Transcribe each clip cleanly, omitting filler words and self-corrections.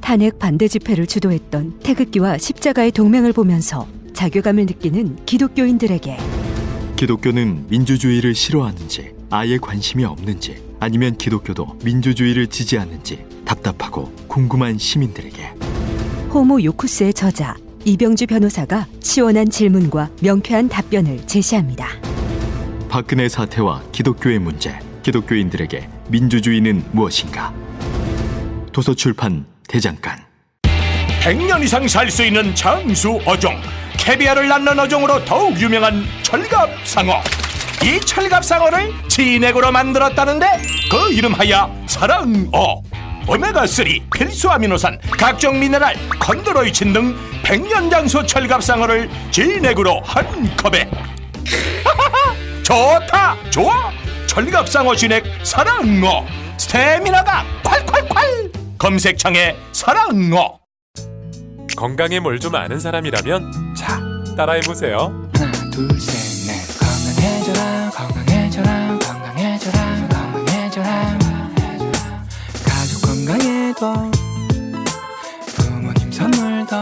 탄핵 반대 집회를 주도했던 태극기와 십자가의 동맹을 보면서 자괴감을 느끼는 기독교인들에게 기독교는 민주주의를 싫어하는지, 아예 관심이 없는지, 아니면 기독교도 민주주의를 지지하는지 답답하고 궁금한 시민들에게 호모 요쿠스의 저자 이병주 변호사가 시원한 질문과 명쾌한 답변을 제시합니다. 박근혜 사태와 기독교의 문제, 기독교인들에게 민주주의는 무엇인가? 도서출판 대장간. 100년 이상 살 수 있는 장수 어종, 캐비아를 낳는 어종으로 더욱 유명한 철갑상어. 이 철갑상어를 진액으로 만들었다는데 그 이름하여 사랑어. 오메가3, 필수 아미노산, 각종 미네랄, 컨드로이친 등 100년 장수 철갑상어를 진액으로 한 컵에. 좋다, 좋아. 철갑상어 진액 사랑어. 스태미나가 콸콸콸. 검색창에 사랑어. 건강에 뭘 좀 아는 사람이라면 자, 따라해보세요. 하나 둘셋넷 건강해져라 건강해져라 건강해져라 건강해져라 가족 건강에도 부모님 선물도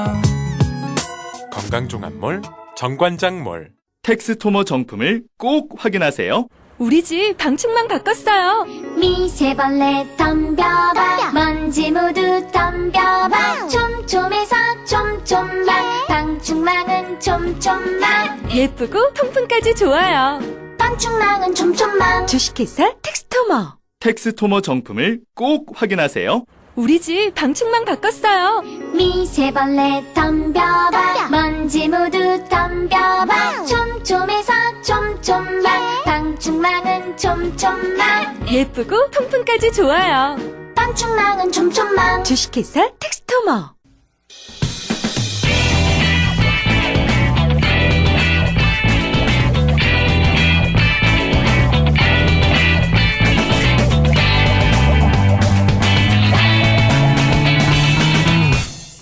건강종합몰 정관장몰. 텍스토머 정품을 꼭 확인하세요. 우리 집 방충망 바꿨어요. 미세벌레 덤벼봐 먼지 모두 덤벼봐 촘촘해서 촘촘만 방충망은 촘촘만 예쁘고 통풍까지 좋아요. 방충망은 촘촘만 주식회사 텍스토머. 텍스토머 정품을 꼭 확인하세요. 우리 집 방충망 바꿨어요. 미세벌레 덤벼봐 먼지 모두 덤벼봐 촘촘해서 촘촘만 방충망은 촘촘만 예쁘고 통풍까지 좋아요. 방충망은 촘촘만 주식회사 텍스토머.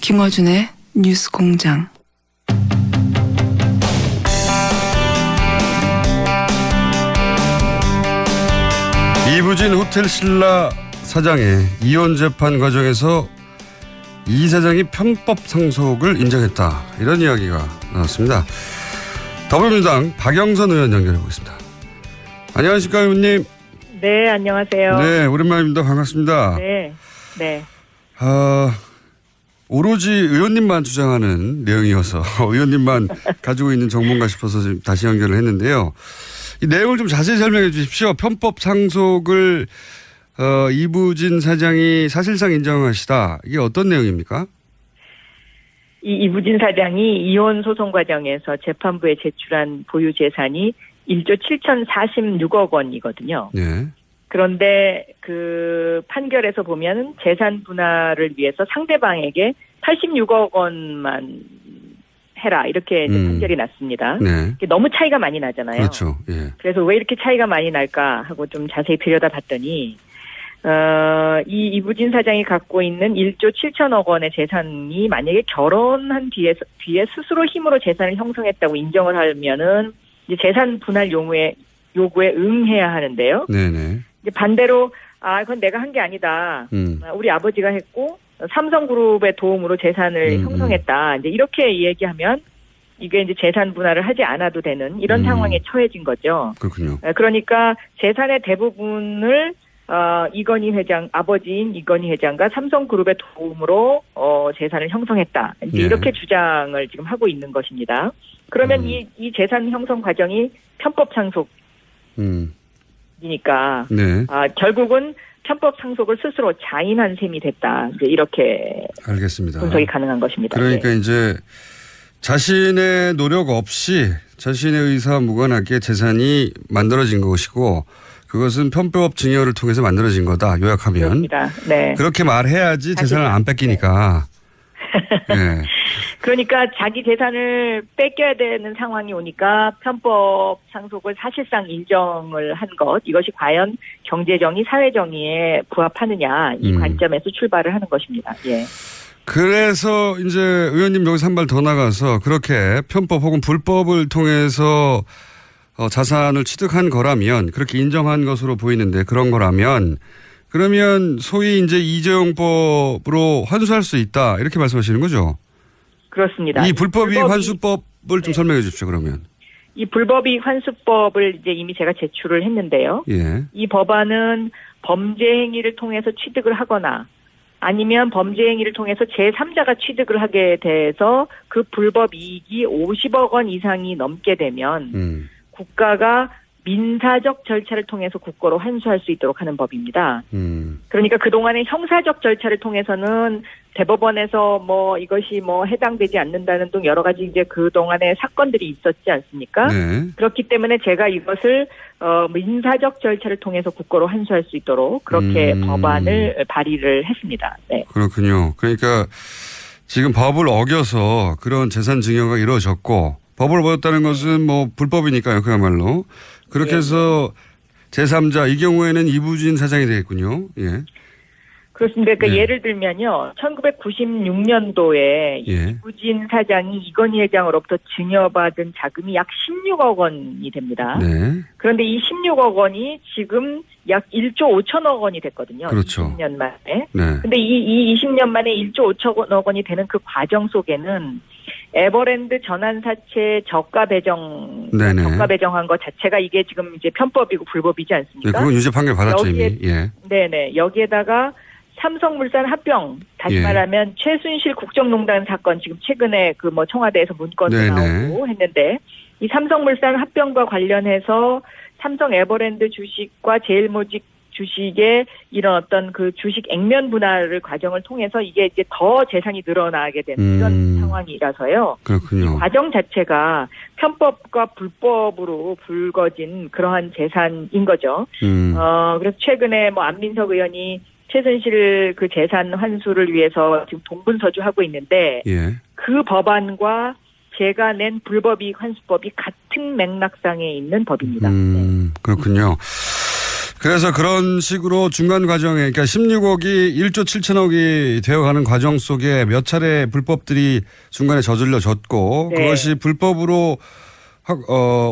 김어준의 뉴스공장. 이부진 호텔 신라 사장의 이혼 재판 과정에서 이 사장이 편법 상속을 인정했다, 이런 이야기가 나왔습니다. 더불어민주당 박영선 의원 연결해 보겠습니다. 안녕하십니까, 의원님. 네, 안녕하세요. 네, 오랜만입니다. 반갑습니다. 네, 네. 오로지 의원님만 주장하는 내용이어서 의원님만 가지고 있는 정보인가 싶어서 지금 다시 연결을 했는데요. 이 내용을 좀 자세히 설명해 주십시오. 편법 상속을 이부진 사장이 사실상 인정하시다. 이게 어떤 내용입니까? 이부진 사장이 이혼 소송 과정에서 재판부에 제출한 보유 재산이 1조 7,046억 원이거든요. 네. 그런데 그 판결에서 보면 재산 분할을 위해서 상대방에게 86억 원만 해라, 이렇게 이제 판결이 났습니다. 네. 너무 차이가 많이 나잖아요. 그렇죠. 예. 그래서 왜 이렇게 차이가 많이 날까 하고 좀 자세히 들여다봤더니 이 이부진 사장이 갖고 있는 1조 7천억 원의 재산이 만약에 결혼한 뒤에 스스로 힘으로 재산을 형성했다고 인정을 하면은 이제 재산 분할 요구에 응해야 하는데요. 네네. 이제 반대로 그건 내가 한 게 아니다. 우리 아버지가 했고 삼성그룹의 도움으로 재산을 형성했다. 이제 이렇게 얘기하면 이게 이제 재산 분할을 하지 않아도 되는 이런 상황에 처해진 거죠. 그렇군요. 그러니까 재산의 대부분을 이건희 회장, 아버지인 이건희 회장과 삼성그룹의 도움으로 재산을 형성했다. 이제 네. 이렇게 주장을 지금 하고 있는 것입니다. 그러면 이 재산 형성 과정이 편법 상속이니까 네. 결국은 편법 상속을 스스로 자인한 셈이 됐다. 이제 이렇게 알겠습니다. 분석이 가능한 것입니다. 그러니까 네. 이제 자신의 노력 없이 자신의 의사와 무관하게 재산이 만들어진 것이고 그것은 편법 증여를 통해서 만들어진 거다. 요약하면. 그렇습니다. 네. 그렇게 말해야지 재산을 안 뺏기니까. 네. 그러니까 자기 재산을 뺏겨야 되는 상황이 오니까 편법 상속을 사실상 인정을 한 것, 이것이 과연 경제정의, 사회정의에 부합하느냐, 이 관점에서 출발을 하는 것입니다. 예. 그래서 이제 의원님 여기서 한 발 더 나가서 그렇게 편법 혹은 불법을 통해서 자산을 취득한 거라면, 그렇게 인정한 것으로 보이는데 그런 거라면 그러면 소위 이제 이재용법으로 환수할 수 있다 이렇게 말씀하시는 거죠? 그렇습니다. 이 불법이익 환수법을 좀 설명해 주십시오. 그러면. 이 불법이익 환수법을 이제 이미 제가 제출을 했는데요. 예. 이 법안은 범죄 행위를 통해서 취득을 하거나 아니면 범죄 행위를 통해서 제3자가 취득을 하게 돼서 그 불법 이익이 50억 원 이상이 넘게 되면 국가가 민사적 절차를 통해서 국고로 환수할 수 있도록 하는 법입니다. 그러니까 그동안의 형사적 절차를 통해서는 대법원에서 뭐 이것이 뭐 해당되지 않는다는 등 여러 가지 이제 그동안의 사건들이 있었지 않습니까? 네. 그렇기 때문에 제가 이것을 민사적 절차를 통해서 국고로 환수할 수 있도록 그렇게 법안을 발의를 했습니다. 네. 그렇군요. 그러니까 지금 법을 어겨서 그런 재산 증여가 이루어졌고 법을 어겼다는 것은 뭐 불법이니까요. 그야말로. 그렇게 해서 제3자 이 경우에는 이부진 사장이 되겠군요. 예. 그렇습니다. 그러니까 네. 예를 들면요. 1996년도에 예. 이부진 사장이 이건희 회장으로부터 증여받은 자금이 약 16억 원이 됩니다. 네. 그런데 이 16억 원이 지금 약 1조 5천억 원이 됐거든요. 그렇죠. 20년 만에. 네. 근데 이 20년 만에 1조 5천억 원이 되는 그 과정 속에는 에버랜드 전환사채 저가 배정한 것 자체가 이게 지금 이제 편법이고 불법이지 않습니까? 네, 그건 유죄 판결 받았죠 이미. 예. 네네. 여기에다가 삼성물산 합병, 다시 예. 말하면 최순실 국정농단 사건 지금 최근에 그 뭐 청와대에서 문건도 네네. 나오고 했는데 이 삼성물산 합병과 관련해서 삼성 에버랜드 주식과 제일모직 주식의 이런 어떤 그 주식 액면 분할을 과정을 통해서 이게 이제 더 재산이 늘어나게 되는 이런 상황이라서요. 그렇군요. 이 과정 자체가 편법과 불법으로 불거진 그러한 재산인 거죠. 그래서 최근에 뭐 안민석 의원이 최순실 그 재산 환수를 위해서 지금 동분서주하고 있는데 예. 그 법안과 제가 낸 불법이익 환수법이 같은 맥락상에 있는 법입니다. 네. 그렇군요. 그래서 그런 식으로 중간 과정에 그러니까 16억이 1조 7천억이 되어가는 과정 속에 몇 차례 불법들이 중간에 저질러졌고 네. 그것이 불법으로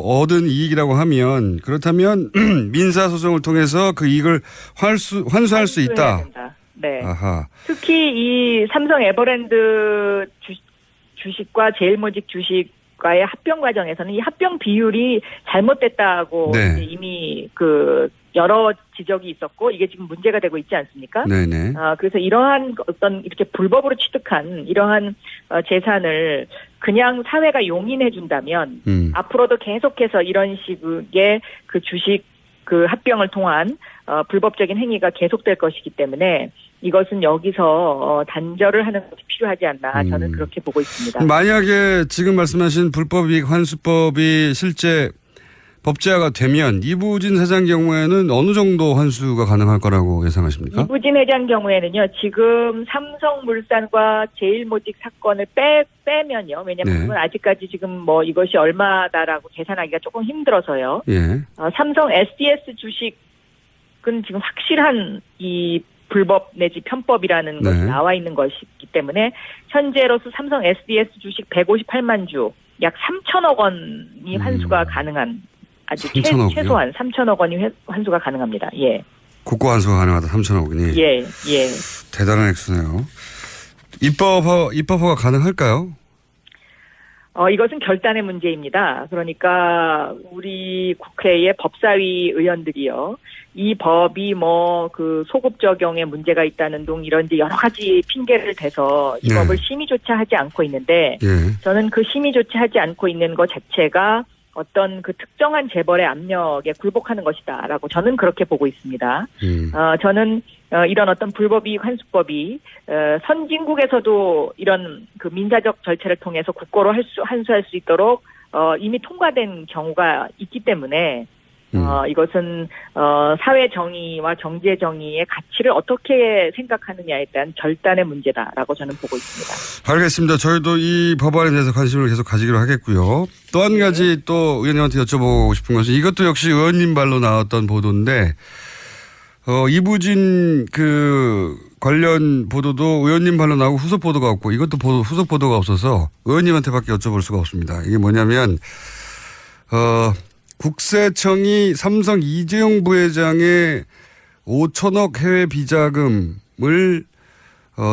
얻은 이익이라고 하면 그렇다면 민사소송을 통해서 그 이익을 환수할 수 있다. 된다. 네. 아하. 특히 이 삼성 에버랜드 주식과 제일모직 주식과의 합병 과정에서는 이 합병 비율이 잘못됐다고 네. 이미 그 여러 지적이 있었고 이게 지금 문제가 되고 있지 않습니까? 네네. 그래서 이러한 어떤 이렇게 불법으로 취득한 이러한 재산을 그냥 사회가 용인해 준다면 앞으로도 계속해서 이런 식의 그 주식 그 합병을 통한 불법적인 행위가 계속될 것이기 때문에 이것은 여기서 단절을 하는 것이 필요하지 않나 저는 그렇게 보고 있습니다. 만약에 지금 말씀하신 불법이익 환수법이 실제 법제화가 되면 이부진 사장 경우에는 어느 정도 환수가 가능할 거라고 예상하십니까? 이부진 회장 경우에는요. 지금 삼성물산과 제일모직 사건을 빼면요. 왜냐하면 네. 그건 아직까지 지금 뭐 이것이 얼마다라고 계산하기가 조금 힘들어서요. 예. 삼성 SDS 주식은 지금 확실한 이 불법 내지 편법이라는 것이 나와 있는 것이기 때문에 현재로서 삼성 SDS 주식 158만 주 약 3천억 원이 환수가 가능한 아주 3천억이요? 최소한 3천억 원이 환수가 가능합니다. 예. 국고 환수가 가능하다 3천억이니. 예. 대단한 액수네요. 입법화가 가능할까요? 이것은 결단의 문제입니다. 그러니까 우리 국회의 법사위 의원들이요. 이 법이 뭐 그 소급 적용에 문제가 있다는 등 이런 이제 여러 가지 핑계를 대서 이 법을 심의조차 하지 않고 있는데 저는 그 심의조차 하지 않고 있는 것 자체가 어떤 그 특정한 재벌의 압력에 굴복하는 것이다라고 저는 그렇게 보고 있습니다. 저는 이런 어떤 불법이익 환수법이 선진국에서도 이런 그 민사적 절차를 통해서 국고로 환수할 수 있도록 이미 통과된 경우가 있기 때문에 이것은 사회 정의와 경제 정의의 가치를 어떻게 생각하느냐에 대한 결단의 문제다라고 저는 보고 있습니다. 알겠습니다. 저희도 이 법안에 대해서 관심을 계속 가지기로 하겠고요. 또 한 가지 또 의원님한테 여쭤보고 싶은 것은 이것도 역시 의원님 발로 나왔던 보도인데 이부진 그 관련 보도도 의원님 발로 나오고 후속 보도가 없고 이것도 후속 보도가 없어서 의원님한테밖에 여쭤볼 수가 없습니다. 이게 뭐냐면 국세청이 삼성 이재용 부회장의 5천억 해외 비자금을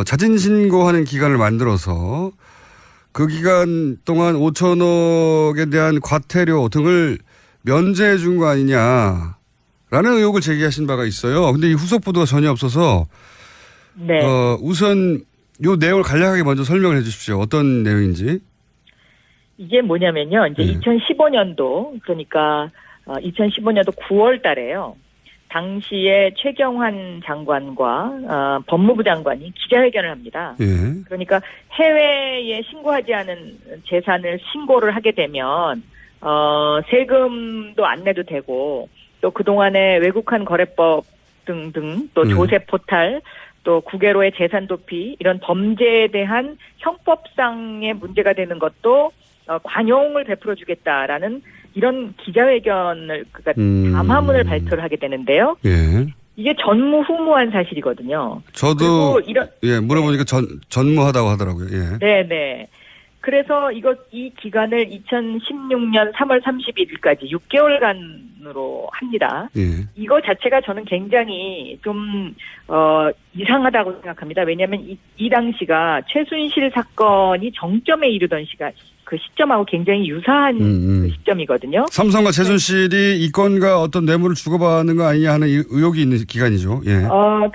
자진 신고하는 기간을 만들어서 그 기간 동안 5천억에 대한 과태료 등을 면제해 준 거 아니냐라는 의혹을 제기하신 바가 있어요. 근데 이 후속 보도가 전혀 없어서 네. 우선 요 내용을 간략하게 먼저 설명을 해 주십시오. 어떤 내용인지. 이게 뭐냐면요. 이제 네. 2015년도 그러니까 2015년도 9월 달에요. 당시에 최경환 장관과 법무부 장관이 기자회견을 합니다. 예. 그러니까 해외에 신고하지 않은 재산을 신고를 하게 되면 세금도 안 내도 되고 또 그동안의 외국환 거래법 등등 또 조세 포탈 또 국외로의 재산 도피 이런 범죄에 대한 형법상의 문제가 되는 것도 관용을 베풀어 주겠다라는 이런 기자회견을 그러니까 담화문을 발표를 하게 되는데요. 예. 이게 전무후무한 사실이거든요. 저도 이런 예, 물어보니까 전무하다고 하더라고요. 예. 네네. 그래서 이 기간을 2016년 3월 31일까지 6개월간으로 합니다. 예. 이거 자체가 저는 굉장히 좀 이상하다고 생각합니다. 왜냐하면 이 당시가 최순실 사건이 정점에 이르던 그 시점하고 굉장히 유사한 그 시점이거든요. 삼성과 최순실이 이 건과 어떤 뇌물을 주고받는 거 아니냐 하는 의혹이 있는 기간이죠. 예.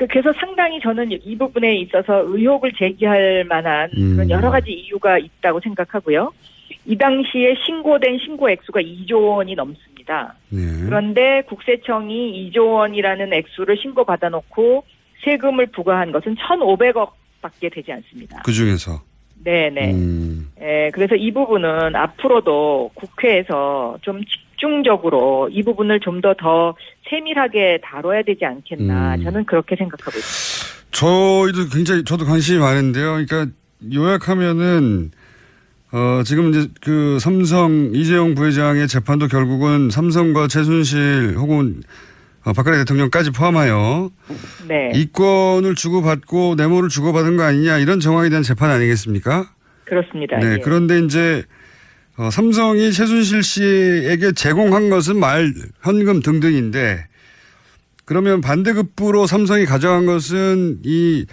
그래서 상당히 저는 이 부분에 있어서 의혹을 제기할 만한 그런 여러 가지 이유가 있다고 생각하고요. 이 당시에 신고된 신고 액수가 2조 원이 넘습니다. 네. 그런데 국세청이 2조 원이라는 액수를 신고받아 놓고 세금을 부과한 것은 1,500억밖에 되지 않습니다. 그 중에서. 네네. 그래서 이 부분은 앞으로도 국회에서 좀 집중적으로 이 부분을 좀 더 세밀하게 다뤄야 되지 않겠나 저는 그렇게 생각하고 있습니다. 저도 관심이 많은데요. 그러니까 요약하면은 지금 이제 그 삼성 이재용 부회장의 재판도 결국은 삼성과 최순실 혹은 박근혜 대통령까지 포함하여 네. 이권을 주고받고 뇌물을 주고받은 거 아니냐 이런 정황에 대한 재판 아니겠습니까? 그렇습니다. 네. 예. 그런데 이제 삼성이 최순실 씨에게 제공한 것은 현금 등등인데 그러면 반대급부로 삼성이 가져간 것은 이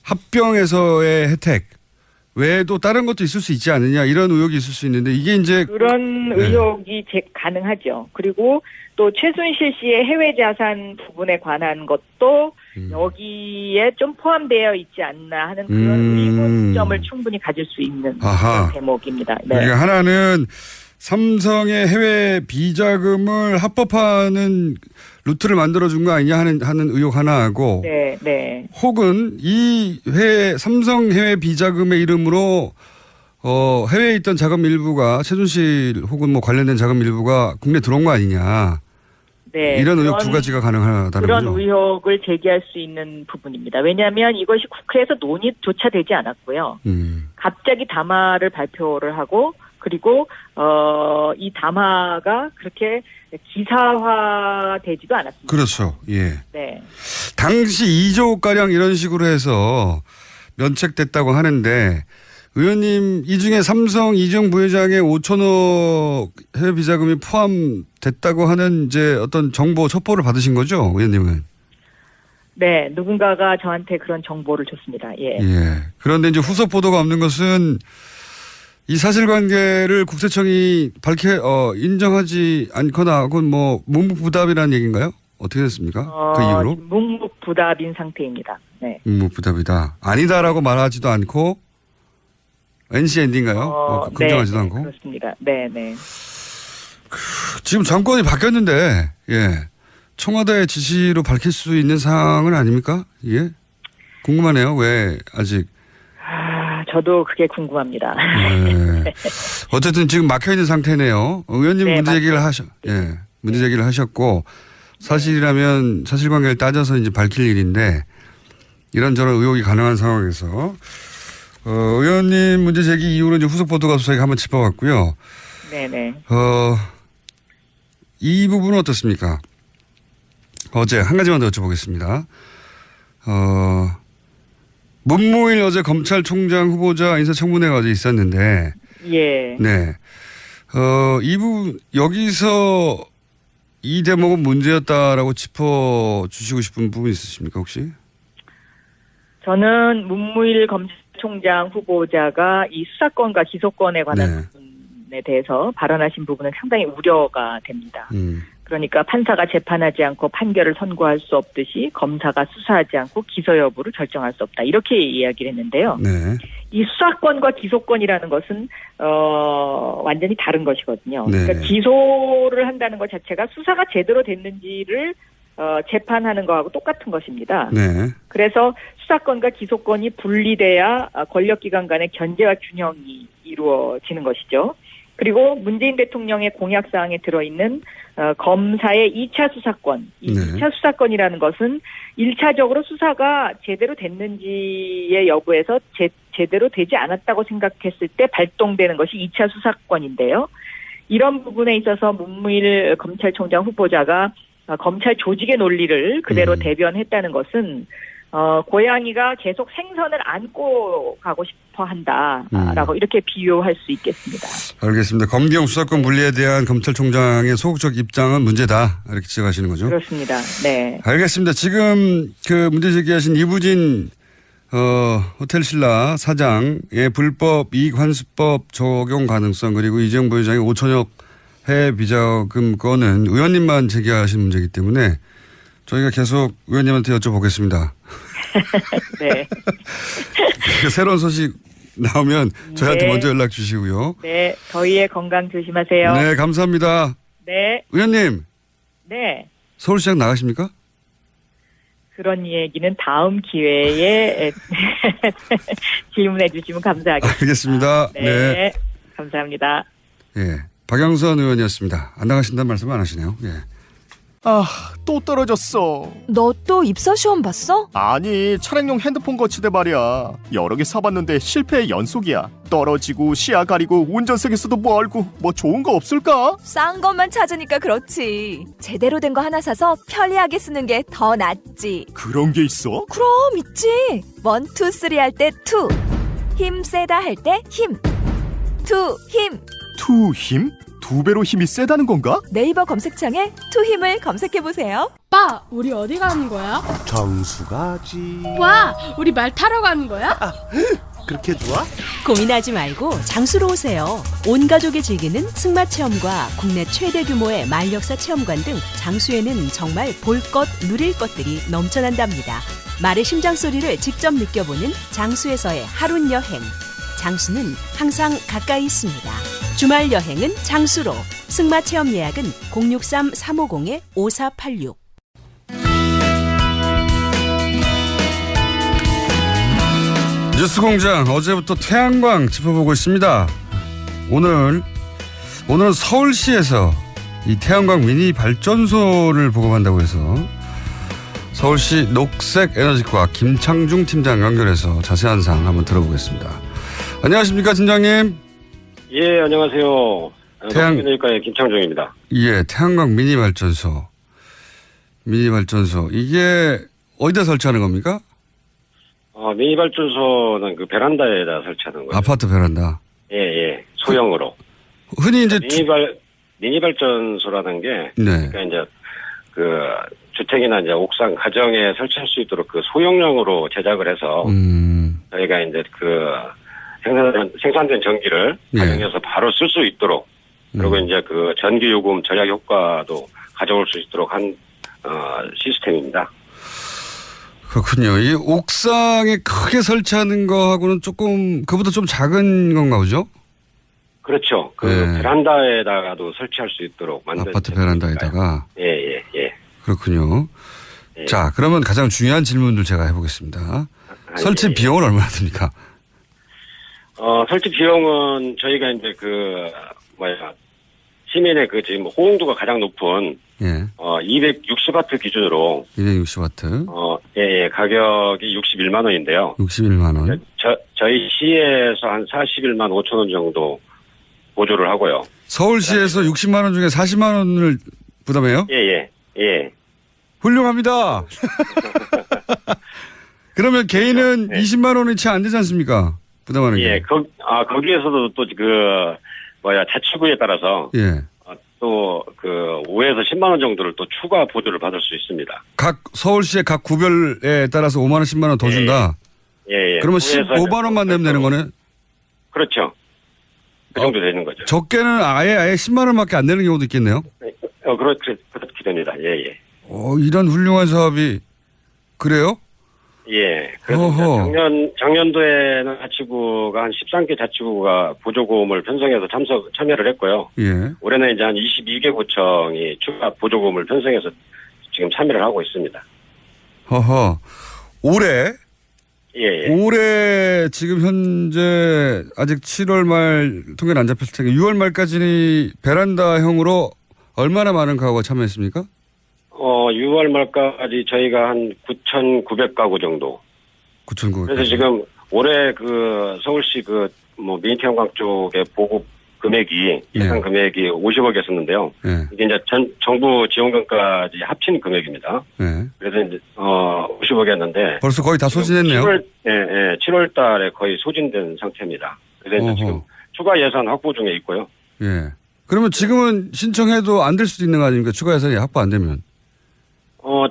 합병에서의 혜택 외에도 다른 것도 있을 수 있지 않느냐 이런 의혹이 있을 수 있는데 이게 이제 그런 의혹이 가능하죠. 그리고 또 최순실 씨의 해외 자산 부분에 관한 것도 여기에 좀 포함되어 있지 않나 하는 그런 의문점을 충분히 가질 수 있는 그런 대목입니다. 네. 그러니까 하나는 삼성의 해외 비자금을 합법화하는 루트를 만들어준 거 아니냐 하는 의혹 하나하고 네, 네. 혹은 이 삼성 해외 비자금의 이름으로 해외에 있던 자금 일부가 최순실 혹은 뭐 관련된 자금 일부가 국내 들어온 거 아니냐. 네, 이런 의혹 두 가지가 가능하다는 그런 거죠. 의혹을 제기할 수 있는 부분입니다. 왜냐하면 이것이 국회에서 논의조차 되지 않았고요. 갑자기 담화를 발표를 하고 그리고 이 담화가 그렇게 기사화되지도 않았습니다. 그렇죠. 예. 네. 당시 2조 가량 이런 식으로 해서 면책됐다고 하는데 의원님 이 중에 삼성 이재용 부회장의 5천억 해외 비자금이 포함됐다고 하는 이제 어떤 정보 첩보를 받으신 거죠, 의원님은? 네, 누군가가 저한테 그런 정보를 줬습니다. 예. 예. 그런데 이제 후속 보도가 없는 것은 이 사실관계를 국세청이 인정하지 않거나 혹은 뭐 묵묵부답이라는 얘기인가요? 어떻게 됐습니까? 그 이후로? 묵묵부답인 상태입니다. 네. 묵묵부답이다. 아니다라고 말하지도 않고 NC 엔딩인가요? 긍정하지도 네, 않고. 그렇습니다. 네, 네. 지금 정권이 바뀌었는데, 예. 청와대의 지시로 밝힐 수 있는 사항은 아닙니까? 예. 궁금하네요. 왜 아직. 저도 그게 궁금합니다. 네. 어쨌든 지금 막혀 있는 상태네요. 의원님 네, 문제 제기를 하셨고 사실이라면 사실관계를 따져서 이제 밝힐 일인데 이런저런 의혹이 가능한 상황에서 의원님 문제 제기 이후로 이제 후속 보도가 저희가 한번 짚어봤고요. 네네. 이 부분은 어떻습니까? 어제 한 가지만 더 여쭤보겠습니다. 문무일 어제 검찰총장 후보자 인사청문회가 어제 있었는데. 예. 네. 이 부분, 여기서 이 대목은 문제였다라고 짚어주시고 싶은 부분 있으십니까 혹시? 저는 문무일 검찰총장 후보자가 이 수사권과 기소권에 관한 부분에 대해서 발언하신 부분은 상당히 우려가 됩니다. 그러니까 판사가 재판하지 않고 판결을 선고할 수 없듯이 검사가 수사하지 않고 기소 여부를 결정할 수 없다. 이렇게 이야기를 했는데요. 네. 이 수사권과 기소권이라는 것은 완전히 다른 것이거든요. 네. 그러니까 기소를 한다는 것 자체가 수사가 제대로 됐는지를 재판하는 거하고 똑같은 것입니다. 네. 그래서 수사권과 기소권이 분리돼야 권력기관 간의 견제와 균형이 이루어지는 것이죠. 그리고 문재인 대통령의 공약사항에 들어있는 검사의 2차 수사권, 이 네. 2차 수사권이라는 것은 1차적으로 수사가 제대로 됐는지의 여부에서 제대로 되지 않았다고 생각했을 때 발동되는 것이 2차 수사권인데요. 이런 부분에 있어서 문무일 검찰총장 후보자가 검찰 조직의 논리를 그대로 대변했다는 것은 고양이가 계속 생선을 안고 가고 싶어 한다라고 이렇게 비유할 수 있겠습니다. 알겠습니다. 검경 수사권 분리에 대한 검찰총장의 소극적 입장은 문제다 이렇게 지적하시는 거죠? 그렇습니다. 네. 알겠습니다. 지금 그 문제 제기하신 이부진 호텔신라 사장의 불법 이익환수법 적용 가능성 그리고 이재용 부회장의 5천억 해외 비자금 건은 의원님만 제기하신 문제이기 때문에 저희가 계속 의원님한테 여쭤보겠습니다. 네. 새로운 소식 나오면 저희한테 네. 먼저 연락 주시고요. 네. 더위에 건강 조심하세요. 네, 감사합니다. 네. 의원님, 네. 서울시장 나가십니까? 그런 얘기는 다음 기회에 질문해 주시면 감사하겠습니다. 알겠습니다. 네. 감사합니다. 예. 박영선 의원이었습니다. 안 나가신다는 말씀 안 하시네요. 예. 아, 또 떨어졌어. 너 또 입사 시험 봤어? 아니, 차량용 핸드폰 거치대 말이야. 여러 개 사봤는데 실패의 연속이야. 떨어지고 시야 가리고 운전석에서도 멀고 뭐 좋은 거 없을까? 싼 것만 찾으니까 그렇지. 제대로 된 거 하나 사서 편리하게 쓰는 게 더 낫지. 그런 게 있어? 그럼 있지. 1, 2, 3 할 때 2. 힘 세다 할 때 힘. 2 힘. 투 힘? 2배로 힘이 세다는 건가? 네이버 검색창에 2 힘을 검색해보세요. 오빠, 우리 어디 가는 거야? 정수 가지. 와, 우리 말 타러 가는 거야? 그렇게 좋아? 고민하지 말고 장수로 오세요. 온 가족이 즐기는 승마 체험과 국내 최대 규모의 말역사 체험관 등 장수에는 정말 볼 것, 누릴 것들이 넘쳐난답니다. 말의 심장 소리를 직접 느껴보는 장수에서의 하룬 여행. 장수는 항상 가까이 있습니다. 주말 여행은 장수로. 승마 체험 예약은 063-350-5486. 뉴스공장 어제부터 태양광 짚어보고 있습니다. 오늘은 서울시에서 이 태양광 미니 발전소를 보급한다고 해서 서울시 녹색에너지과 김창중 팀장 연결해서 자세한 사항 한번 들어보겠습니다. 안녕하십니까 팀장님. 예, 안녕하세요. 녹색에너지과의 김창중입니다. 예, 태양광 미니 발전소. 이게 어디다 설치하는 겁니까? 미니 발전소는 그 베란다에다 설치하는 거예요. 아파트 베란다. 예, 소형으로. 흔히 이제 미니 발전소라는 게 네. 그러니까 이제 그 주택이나 이제 옥상 가정에 설치할 수 있도록 그 소형량으로 제작을 해서 저희가 이제 그 생산된 전기를 가정에서 바로 쓸 수 있도록 그리고 이제 그 전기 요금 절약 효과도 가져올 수 있도록 한 시스템입니다. 그렇군요. 이 옥상에 크게 설치하는 거하고는 조금 그보다 좀 작은 건가 보죠? 그렇죠. 그 베란다에다가도 설치할 수 있도록 만든 아파트 베란다에다가. 예. 그렇군요. 예. 자, 그러면 가장 중요한 질문들 제가 해보겠습니다. 설치 비용은 얼마나 듭니까? 설치 비용은 저희가 이제 시민의 그 지금 호응도가 가장 높은 260와트 기준으로 260와트. 가격이 61만 원인데요. 61만 원. 저희 시에서 한 41만 5천 원 정도 보조를 하고요. 서울시에서 60만 원 중에 40만 원을 부담해요? 예. 훌륭합니다. 그러면 개인은 20만 원이 채 안 되지 않습니까? 부담하는 게. 거기에서도 또 자치구에 따라서 또 그 5에서 10만 원 정도를 또 추가 보조를 받을 수 있습니다. 각 서울시의 각 구별에 따라서 5만 원, 10만 원 더 준다. 예. 그러면 15만 원만 내면 되는 거네. 그렇죠. 그 정도 되는 거죠. 적게는 아예 10만 원밖에 안 되는 경우도 있겠네요. 그렇게 됩니다. 예. 이런 훌륭한 사업이 그래요? 예. 그래서 이제 작년도에는 자치구가 한 13개 자치구가 보조금을 편성해서 참여를 했고요. 예. 올해는 이제 한 22개 구청이 추가 보조금을 편성해서 지금 참여를 하고 있습니다. 올해? 예. 올해 지금 현재 아직 7월 말 통계는 안 잡혔을 텐데 6월 말까지 베란다형으로 얼마나 많은 가구가 참여했습니까? 6월 말까지 저희가 한 9,900가구 정도. 9,900. 그래서 지금 올해 그 서울시 미니태양광 쪽의 보급 금액이 예산 금액이 50억이었었는데요. 이게 이제 정부 지원금까지 합친 금액입니다. 그래서 이제 50억이었는데 벌써 거의 다 소진했네요. 7월 달에 거의 소진된 상태입니다. 그래서 이제 지금 추가 예산 확보 중에 있고요. 예. 그러면 지금은 신청해도 안 될 수도 있는 거 아닙니까? 추가 예산이 확보 안 되면.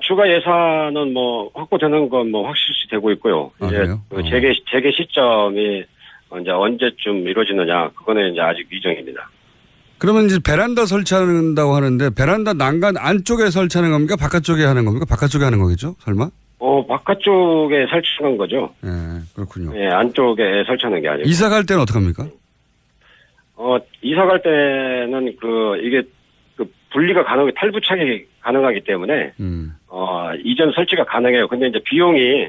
추가 예산은 확보되는 건 확실시 되고 있고요. 이제 그 재개 시점이 이제 언제쯤 이루어지느냐, 그거는 이제 아직 미정입니다. 그러면 이제 베란다 설치한다고 하는데, 베란다 난간 안쪽에 설치하는 겁니까? 바깥쪽에 하는 겁니까? 바깥쪽에 하는 거겠죠? 설마? 바깥쪽에 설치한 거죠. 예, 그렇군요. 예, 안쪽에 설치하는 게 아니고. 이사 갈 때는 어떡합니까? 이사 갈 때는 이게 분리가 탈부착이 가능하기 때문에, 이전 설치가 가능해요. 근데 이제 비용이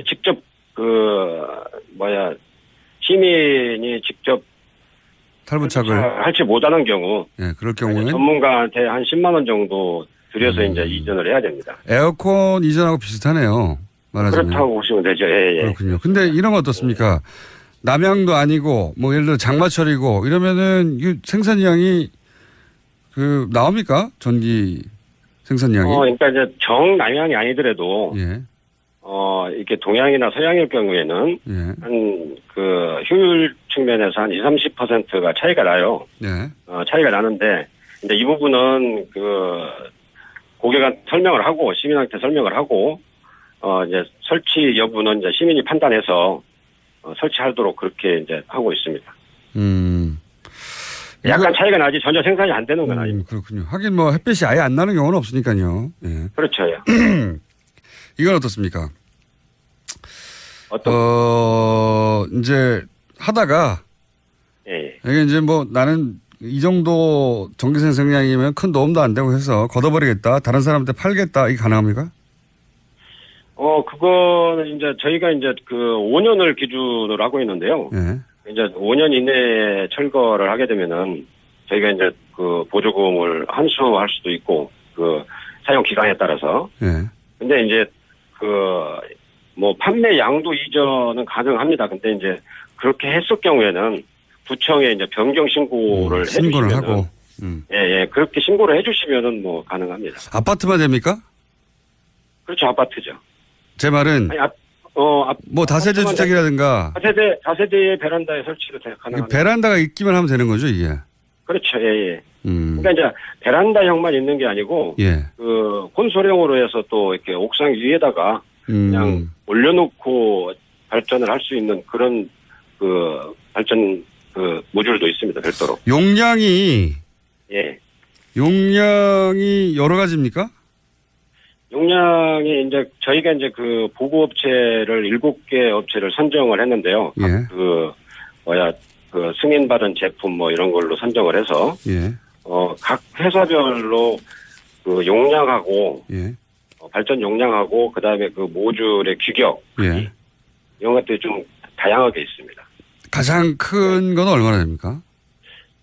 직접 시민이 직접 탈부착을 할지 못하는 경우, 그럴 경우는 전문가한테 한 10만 원 정도 들여서 이제 이전을 해야 됩니다. 에어컨 이전하고 비슷하네요. 말하자면. 그렇다고 보시면 되죠. 예. 그렇군요. 근데 이런 건 어떻습니까? 남양도 아니고 예를 들어 장마철이고 이러면은 생산량이 나옵니까? 전기 생산량이? 그러니까 이제 정남향이 아니더라도 이렇게 동양이나 서양일 경우에는 한 효율 측면에서 한 20-30%가 차이가 나요. 차이가 나는데 이제 이 부분은 고객한테 설명을 하고 시민한테 설명을 하고 이제 설치 여부는 이제 시민이 판단해서 설치하도록 그렇게 이제 하고 있습니다. 약간 차이가 나지 전혀 생산이 안 되는 건 아닙니다. 그렇군요. 하긴 햇빛이 아예 안 나는 경우는 없으니까요. 예. 그렇죠. 이건 어떻습니까? 이제 하다가 이게 이제 나는 이 정도 전기 생산량이면 큰 도움도 안 되고 해서 걷어버리겠다. 다른 사람한테 팔겠다. 이게 가능합니까? 그거는 이제 저희가 이제 5년을 기준으로 하고 있는데요. 이제 5년 이내에 철거를 하게 되면은 저희가 이제 보조금을 환수할 수도 있고 사용 기간에 따라서. 근데 이제 판매 양도 이전은 가능합니다. 근데 이제 그렇게 했을 경우에는 구청에 이제 변경 신고를 신고를 해주시면은, 하고. 그렇게 신고를 해주시면은 가능합니다. 아파트만 됩니까? 그렇죠, 아파트죠. 제 말은 다세대 주택이라든가 다세대의 베란다에 설치도 가능합니다. 베란다가 있기만 하면 되는 거죠, 이게. 그렇죠, 예. 그러니까 이제 베란다형만 있는 게 아니고 콘솔형으로 해서 또 이렇게 옥상 위에다가 그냥 올려놓고 발전을 할 수 있는 그런 발전 모듈도 있습니다, 별도로. 용량이 여러 가지입니까? 용량이 이제 저희가 이제 보고업체를 7개 업체를 선정을 했는데요. 승인받은 제품 이런 걸로 선정을 해서 각 회사별로 용량하고 발전 용량하고 그다음에 모듈의 규격 이런 것들이 좀 다양하게 있습니다. 가장 큰 건 얼마나 됩니까?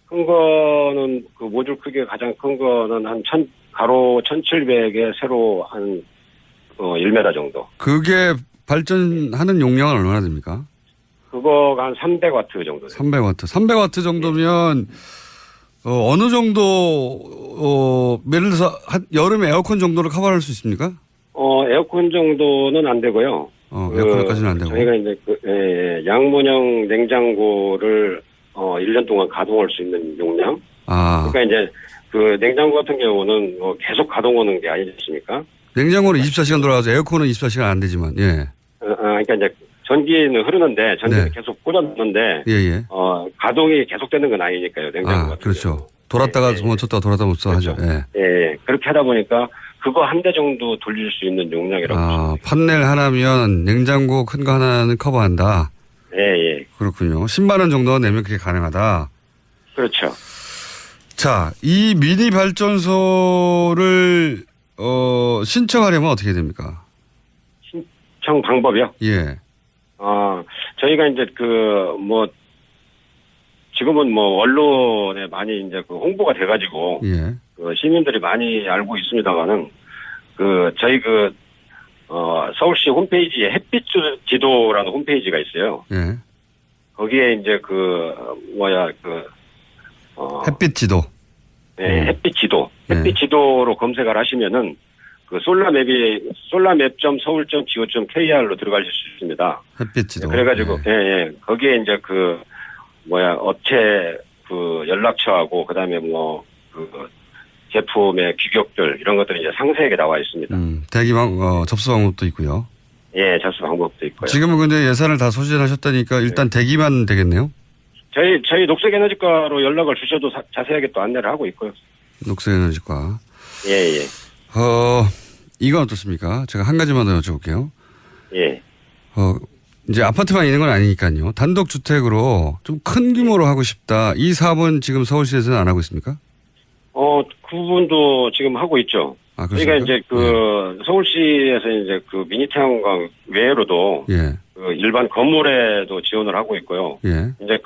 큰 거는 모듈 크기가 가장 큰 거는 한 가로 1700에 세로 한 1m 정도. 그게 발전하는 용량은 얼마나 됩니까? 그거가 한 300와트 정도. 300와트. 300와트 정도면 어느 정도 예를 들어서 여름에 에어컨 정도를 커버할 수 있습니까? 에어컨 정도는 안 되고요. 에어컨까지는 안 되고. 저희가 이제 양문형 냉장고를 1년 동안 가동할 수 있는 용량. 아. 그러니까 이제 그 냉장고 같은 경우는 뭐 계속 가동하는 게 아니지 않습니까? 냉장고는 24시간 돌아가서 에어컨은 24시간 안 되지만, 예. 그러니까 이제 전기는 흐르는데 전기는 네. 계속 꽂았는데 예, 예. 가동이 계속되는 건 아니니까요. 냉장고 같은 그렇죠. 경우. 돌았다가 멈췄다가 돌았다가 멈췄다가 하죠. 예. 예, 그렇게 하다 보니까 그거 한 대 정도 돌릴 수 있는 용량이라고. 판넬 하나면 냉장고 큰 거 하나는 커버한다. 예. 그렇군요. 10만 원 정도 내면 그게 가능하다. 그렇죠. 자, 이 미니 발전소를 신청하려면 어떻게 됩니까? 신청 방법이요? 예. 저희가 이제 지금은 언론에 많이 이제 홍보가 돼가지고 예. 시민들이 많이 알고 있습니다만은 저희 서울시 홈페이지에 햇빛 지도라는 홈페이지가 있어요. 예. 거기에 이제 햇빛 지도. 네, 햇빛 지도. 햇빛 지도로 검색을 하시면은 솔라맵.서울.go.kr로 들어가실 수 있습니다. 햇빛 지도. 그래가지고, 예. 거기에 이제 업체 연락처하고, 그 다음에 제품의 규격들, 이런 것들이 이제 상세하게 나와 있습니다. 접수 방법도 있고요. 예, 접수 방법도 있고요. 지금은 근데 예산을 다 소진하셨다니까 일단 대기만 되겠네요? 저희 녹색에너지과로 연락을 주셔도 자세하게 또 안내를 하고 있고요. 녹색에너지과. 예. 이건 어떻습니까? 제가 한 가지만 더 여쭤볼게요. 예. 이제 아파트만 있는 건 아니니까요. 단독주택으로 좀 큰 규모로 하고 싶다. 이 사업은 지금 서울시에서는 안 하고 있습니까? 그분도 지금 하고 있죠. 저희가 이제 서울시에서 이제 미니 태양광 외로도 일반 건물에도 지원을 하고 있고요. 예. 이제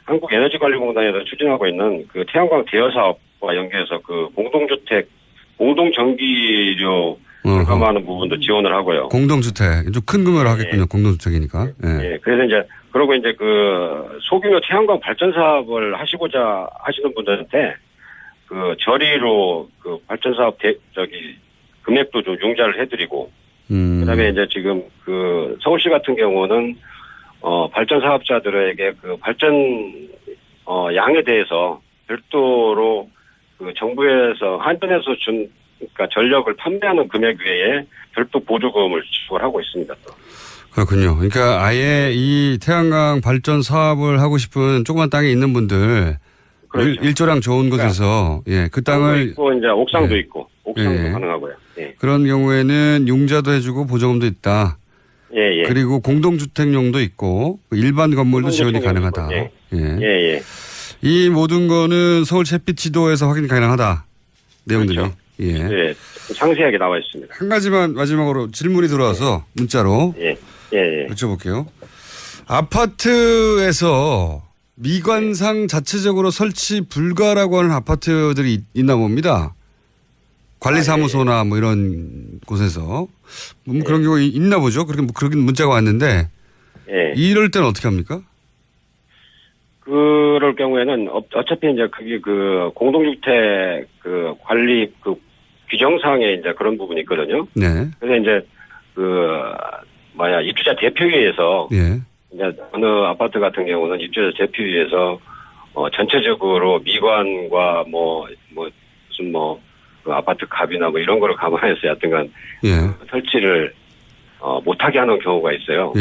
한국에너지관리공단에서 추진하고 있는 태양광 대여 사업과 연계해서 공동주택, 공동전기료 절감하는 부분도 지원을 하고요. 공동주택. 좀 큰 규모로 하겠군요. 공동주택이니까. 예. 그래서 이제, 그러고 이제 소규모 태양광 발전 사업을 하시고자 하시는 분들한테 저리로 발전 사업 금액도 좀 융자를 해드리고, 그 다음에 이제 지금 서울시 같은 경우는, 발전 사업자들에게 발전, 양에 대해서 별도로 정부에서 한전에서 그러니까 전력을 판매하는 금액 외에 별도 보조금을 지급을 하고 있습니다. 또. 그렇군요. 그러니까 아예 이 태양광 발전 사업을 하고 싶은 조그만 땅에 있는 분들 그렇죠. 일조량 좋은 곳에서 그 땅을 있고 이제 옥상도 있고 옥상도 가능하고요. 예. 그런 경우에는 융자도 해주고 보조금도 있다. 예. 그리고 공동주택용도 있고 일반 건물도 지원이 가능하다. 예. 이 모든 거는 서울 햇빛 지도에서 확인 가능하다. 내용들이. 그렇죠. 예. 상세하게 나와 있습니다. 한 가지만 마지막으로 질문이 들어와서 문자로 여쭤볼게요. 아파트에서 미관상 자체적으로 설치 불가라고 하는 아파트들이 있나 봅니다. 관리사무소나 이런 곳에서 그런 경우 있나 보죠. 그렇게 문자가 왔는데 이럴 때는 어떻게 합니까? 그럴 경우에는 어차피 이제 그게 공동주택 관리 규정상에 이제 그런 부분이 있거든요. 네. 그래서 이제 입주자 대표위에서 이제 어느 아파트 같은 경우는 입주자 대표위에서 전체적으로 미관과 무슨 아파트 값이나 이런 거를 감안해서 여튼간 설치를 못하게 하는 경우가 있어요.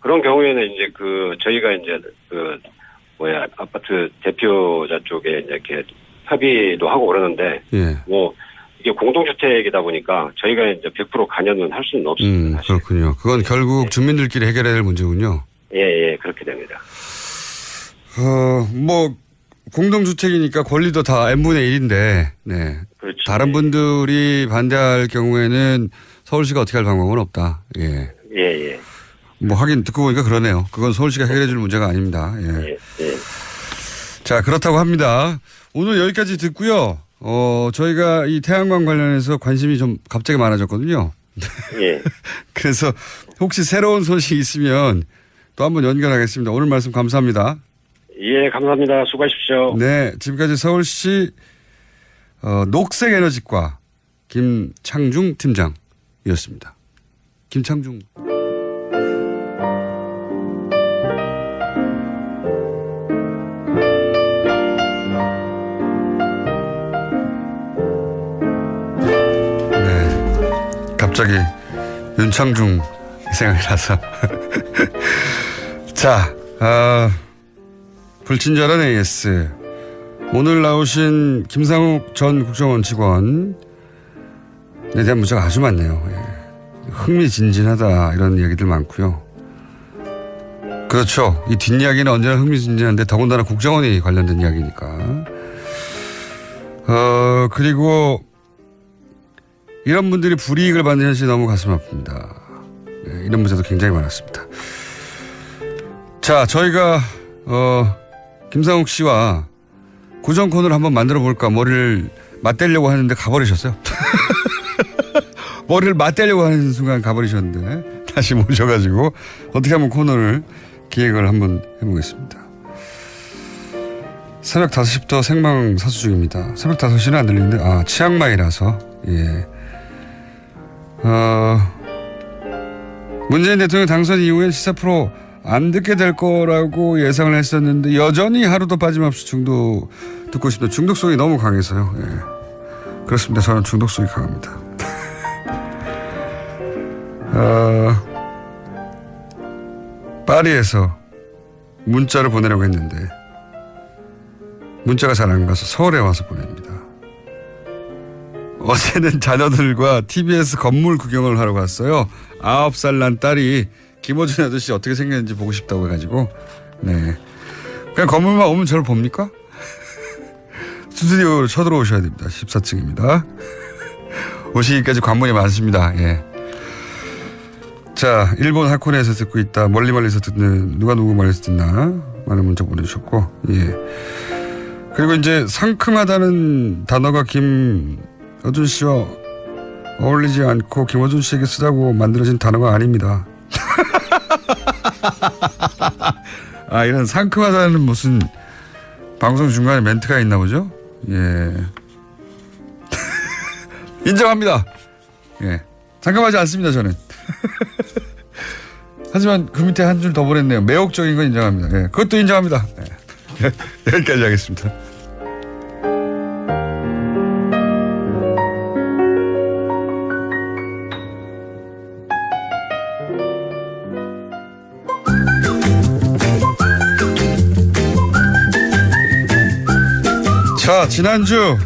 그런 경우에는 이제 저희가 이제 아파트 대표자 쪽에 이제 이렇게 협의도 하고 그러는데 이게 공동주택이다 보니까 저희가 이제 100% 관여는 할 수는 없습니다. 그렇군요. 그건 결국 주민들끼리 해결해야 될 문제군요. 예, 그렇게 됩니다. 공동주택이니까 권리도 다 n분의 1인데, 그렇죠. 다른 분들이 반대할 경우에는 서울시가 어떻게 할 방법은 없다. 예. 하긴 듣고 보니까 그러네요. 그건 서울시가 해결해 줄 문제가 아닙니다. 자, 그렇다고 합니다. 오늘 여기까지 듣고요. 저희가 이 태양광 관련해서 관심이 좀 갑자기 많아졌거든요. 그래서 혹시 새로운 소식 있으면 또 한번 연결하겠습니다. 오늘 말씀 감사합니다. 예, 감사합니다. 수고하십시오. 네, 지금까지 서울시 녹색에너지과 김창중 팀장이었습니다. 김창중. 갑자기 윤창중 생각이 나서. 자, 불친절한 AS. 오늘 나오신 김상욱 전 국정원 직원에 대한 문자가 아주 많네요. 예. 흥미진진하다 이런 얘기들 많고요. 그렇죠. 이 뒷이야기는 언제나 흥미진진한데 더군다나 국정원이 관련된 이야기니까. 그리고 이런 분들이 불이익을 받는 현실이 너무 가슴 아픕니다. 네, 이런 문제도 굉장히 많았습니다. 자, 저희가 김상욱 씨와 고정 코너를 한번 만들어 볼까 머리를 맞대려고 하는데 가버리셨어요. 머리를 맞대려고 하는 순간 가버리셨는데 다시 모셔가지고 어떻게 하면 코너를 기획을 한번 해보겠습니다. 새벽 5시부터 생방 사수 중입니다. 새벽 5시는 안 들리는데 치앙마이라서. 예. 문재인 대통령 당선 이후에 시사 프로 안 듣게 될 거라고 예상을 했었는데 여전히 하루도 빠짐없이 듣고 있습니다. 중독성이 너무 강해서요. 예. 그렇습니다. 저는 중독성이 강합니다. 파리에서 문자를 보내려고 했는데 문자가 잘 안 가서 서울에 와서 보냅니다. 어제는 자녀들과 TBS 건물 구경을 하러 갔어요. 9살 난 딸이 김어준 아저씨 어떻게 생겼는지 보고 싶다고 해가지고. 네. 그냥 건물만 오면 저를 봅니까? 스튜디오로 쳐들어오셔야 됩니다. 14층입니다. 오시기까지 관문이 많습니다. 예. 자, 일본 하코네에서 듣고 있다. 멀리서 듣는 누가 누구 말에서 듣나 많은 문자 보내주셨고. 예. 그리고 이제 상큼하다는 단어가 김어준 씨와 어울리지 않고 김어준 씨에게 쓰자고 만들어진 단어가 아닙니다. 이런 상큼하다는 무슨 방송 중간에 멘트가 있나 보죠? 예. 인정합니다. 예. 상큼하지 않습니다, 저는. 하지만 그 밑에 한 줄 더 보냈네요. 매혹적인 건 인정합니다. 예. 그것도 인정합니다. 예. 여기까지 하겠습니다. 자, 지난주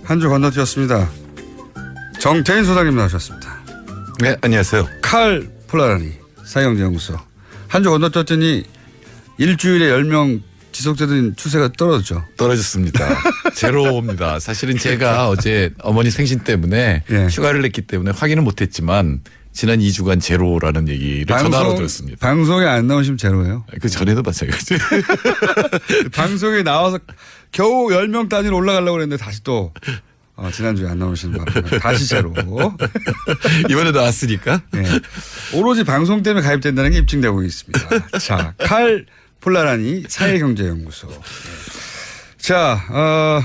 한 주 건너뛰었습니다. 정태인 소장님 나오셨습니다. 네, 안녕하세요. 칼 폴라라니 사회경제연구소. 한 주 건너뛰었더니 일주일에 10명 지속되던 추세가 떨어졌죠. 떨어졌습니다. 제로입니다. 사실은 제가 어제 어머니 생신 때문에 휴가를 냈기 때문에 확인은 못했지만 지난 2주간 제로라는 얘기를 전화로 들었습니다. 방송에 안 나오시면 제로예요? 그 전에도 마찬가지. 방송에 나와서 겨우 10명 단위로 올라가려고 그랬는데 다시 또 지난주에 안 나오시는 바람에 다시 제로. 이번에 나왔으니까. 네. 오로지 방송 때문에 가입된다는 게 입증되고 있습니다. 자, 칼 폴라라니 사회경제연구소. 자,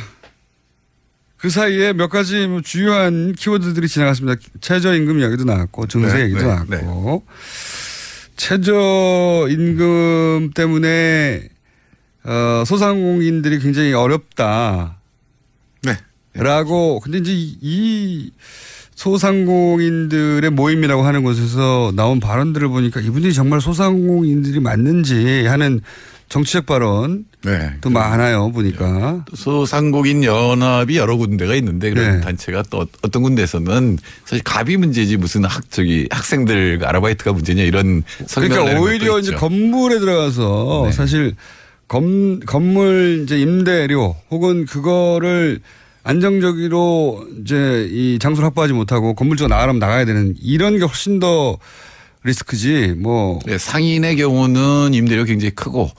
그 사이에 몇 가지 주요한 키워드들이 지나갔습니다. 최저임금 이야기도 나왔고 증세 얘기도 나왔고 최저임금 때문에 소상공인들이 굉장히 어렵다. 라고. 근데 이제 이 소상공인들의 모임이라고 하는 곳에서 나온 발언들을 보니까 이분들이 정말 소상공인들이 맞는지 하는 정치적 발언도 많아요, 보니까. 소상공인 연합이 여러 군데가 있는데 그런 단체가 또 어떤 군데에서는 사실 갑이 문제지 무슨 학생들 아르바이트가 문제냐 이런 성명을 그러니까 오히려 이제 건물에 들어가서 사실 건물 이제 임대료 혹은 그거를 안정적으로 이제 이 장소를 확보하지 못하고 건물주가 나가려면 나가야 되는 이런 게 훨씬 더 리스크지 뭐. 상인의 경우는 임대료 굉장히 크고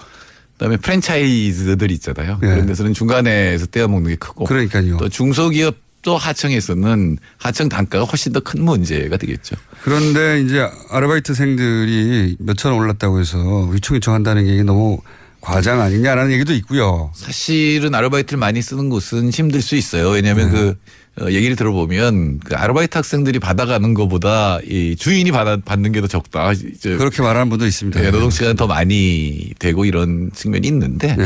그다음에 프랜차이즈들 있잖아요. 그런 데서는 중간에서 떼어먹는 게 크고. 그러니까요. 또 중소기업도 하청에서는 하청 단가가 훨씬 더 큰 문제가 되겠죠. 그런데 이제 아르바이트생들이 몇천 원 올랐다고 해서 위충위충 한다는 게 너무 과장 아니냐라는 얘기도 있고요. 사실은 아르바이트를 많이 쓰는 곳은 힘들 수 있어요. 왜냐하면 그 얘기를 들어보면 그 아르바이트 학생들이 받아가는 것보다 이 주인이 받는 게 더 적다. 그렇게 말하는 분도 있습니다. 네, 노동 시간은 더 많이 되고 이런 측면이 있는데